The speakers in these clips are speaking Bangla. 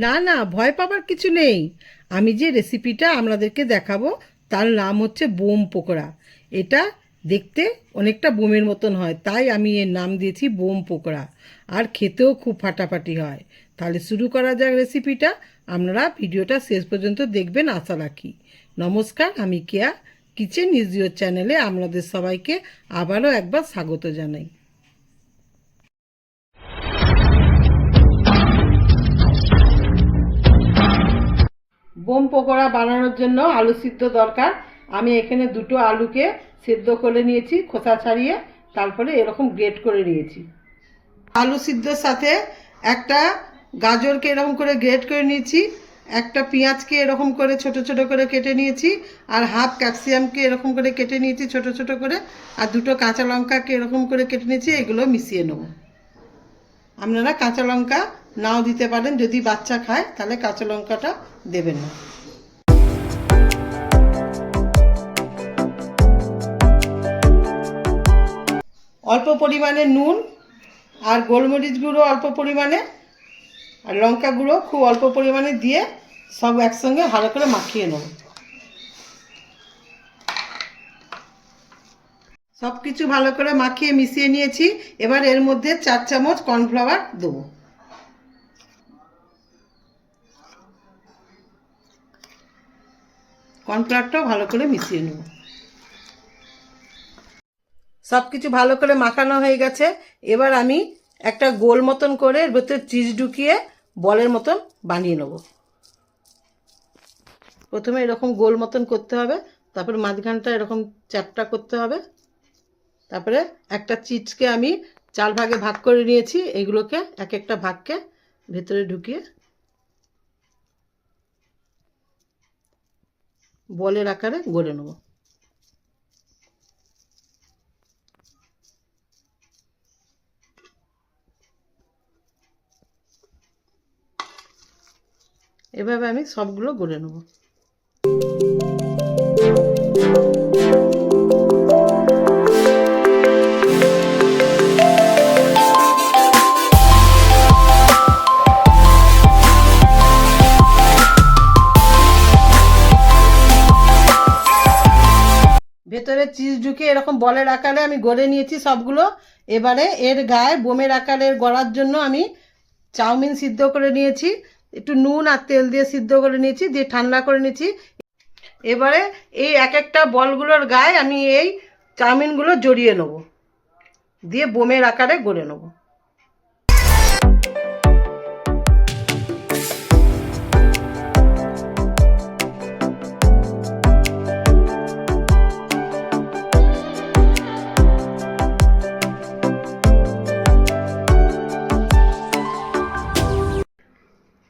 না না, ভয় পাবার কিছু নেই। আমি যে রেসিপিটা আপনাদেরকে দেখাবো তার নাম হচ্ছে বোম পকোড়া। এটা দেখতে অনেকটা বোমের মতন হয়, তাই আমি এর নাম দিয়েছি বোম পকোড়া। আর খেতেও খুব ফাটাফাটি হয়। তাহলে শুরু করা যাক রেসিপিটা। আপনারা ভিডিওটা শেষ পর্যন্ত দেখবেন আশা রাখি। নমস্কার, আমি কেয়া কিচেন ইজ ইয়োর চ্যানেলে আপনাদের সবাইকে আবারও একবার স্বাগত জানাই। বোম পকোড়া বানানোর জন্য আলু সিদ্ধ দরকার। আমি এখানে দুটো আলুকে সেদ্ধ করে নিয়েছি, খোসা ছাড়িয়ে, তারপরে এরকম গ্রেট করে নিয়েছি। আলু সিদ্ধর সাথে একটা গাজরকে এরকম করে গ্রেট করে নিয়েছি, একটা পেঁয়াজকে এরকম করে ছোট ছোট করে কেটে নিয়েছি, আর হাফ ক্যাপসিকামকে এরকম করে কেটে নিয়েছি ছোট ছোট করে, আর দুটো কাঁচা লঙ্কাকে এরকম করে কেটে নিয়েছি। এগুলো মিশিয়ে নেব। আপনারা কাঁচা লঙ্কা নাও দিতে পারেন, যদি বাচ্চা খায় তাহলে কাঁচা লঙ্কাটা দেবেন না। অল্প পরিমাণে নুন আর গোলমরিচ গুঁড়ো অল্প পরিমাণে, আর লঙ্কা গুঁড়ো খুব অল্প পরিমাণে দিয়ে সব একসঙ্গে ভালো করে মাখিয়ে নেব। সব কিছু ভালো করে মাখিয়ে মিশিয়ে নিয়েছি। এবার এর মধ্যে 4 চামচ কর্নফ্লাওয়ার দেবো। কর্নফ্লাওয়ারটাও ভালো করে মিশিয়ে নেব। সব কিছু ভালো করে মাখানো হয়ে গেছে। এবার আমি একটা গোল মতন করে এর ভেতরে চিজ ঢুকিয়ে বলের মতন বানিয়ে নেব। প্রথমে এরকম গোল মতন করতে হবে, তারপরে মাঝখানটা এরকম চ্যাপটা করতে হবে। তারপরে একটা চিজকে আমি 4 ভাগে ভাগ করে নিয়েছি। এগুলোকে এক একটা ভাগকে ভেতরে ঢুকিয়ে বলের আকারে গড়ে নেব। এভাবে আমি সবগুলো গড়ে নেব। ভেতরে চিজ ঢুকিয়ে এরকম বলের আকারে আমি গড়ে নিয়েছি সবগুলো। এবারে এর গায়ে বোমের আকারের গড়ার জন্য আমি চাউমিন সিদ্ধ করে নিয়েছি, একটু নুন আর তেল দিয়ে সিদ্ধ করে নিয়েছি, দিয়ে ঠান্ডা করে নিয়েছি। এবারে এই এক একটা বলগুলোর গায়ে আমি এই চাউমিনগুলো জড়িয়ে নেব, দিয়ে বোমের আকারে গড়ে নেব।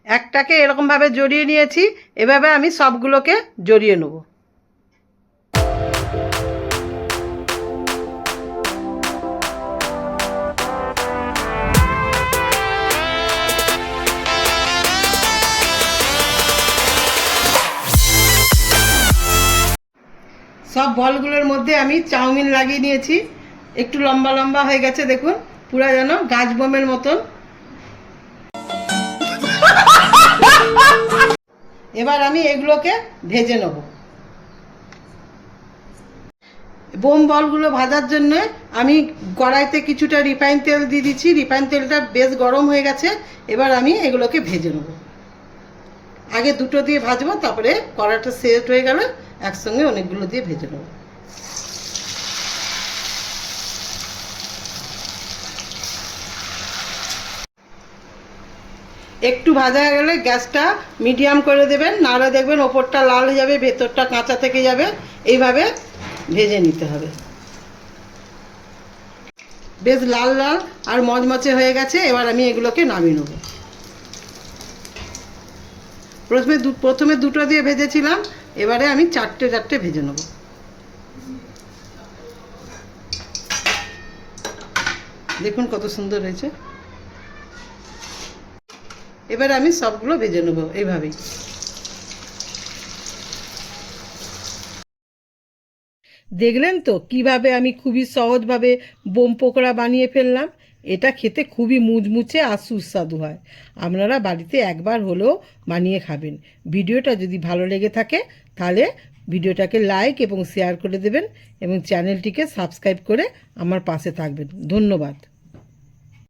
একটাকে এরকমভাবে জড়িয়ে নিয়েছি। এভাবে আমি সবগুলোকে জড়িয়ে নেব। সব বলগুলোর মধ্যে আমি চাউমিন লাগিয়ে নিয়েছি। একটু লম্বা লম্বা হয়ে গেছে, দেখুন, পুরা যেন গাছ বোমের মতন। এবার আমি এগুলোকে ভেজে নেব। বোম বলগুলো ভাজার জন্য আমি কড়াইতে কিছুটা রিফাইন তেল দিয়ে দিচ্ছি। রিফাইন তেলটা বেশ গরম হয়ে গেছে। এবার আমি এগুলোকে ভেজে নেব। আগে দুটো দিয়ে ভাজবো, তারপরে কড়াইটা সেট হয়ে গেলে একসঙ্গে অনেকগুলো দিয়ে ভেজে নেব। একটু ভাজা হয়ে গেলে গ্যাসটা মিডিয়াম করে দেবেন, নাহলে দেখবেন ওপরটা লাল হয়ে যাবে, ভেতরটা কাঁচা থেকে যাবে। এইভাবে ভেজে নিতে হবে। বেশ লাল লাল আর মচমচে হয়ে গেছে। এবার আমি এগুলোকে নামিয়ে নেব। প্রথমে দুটো দিয়ে ভেজেছিলাম, এবারে আমি চারটে চারটে ভেজে নেব। দেখুন কত সুন্দর হয়েছে। এবার আমি সবগুলো ভেজে নেব এইভাবেই। দেখলেন তো কিভাবে আমি খুবই সহজভাবে বোম পকোড়া বানিয়ে ফেললাম। এটা খেতে খুবই মুচমুচে আর সুস্বাদু হয়। আপনারা বাড়িতে একবার হলেও বানিয়ে খাবেন। ভিডিওটা যদি ভালো লেগে থাকে তাহলে ভিডিওটাকে লাইক এবং শেয়ার করে দেবেন এবং চ্যানেলটিকে সাবস্ক্রাইব করে আমার পাশে থাকবেন। ধন্যবাদ।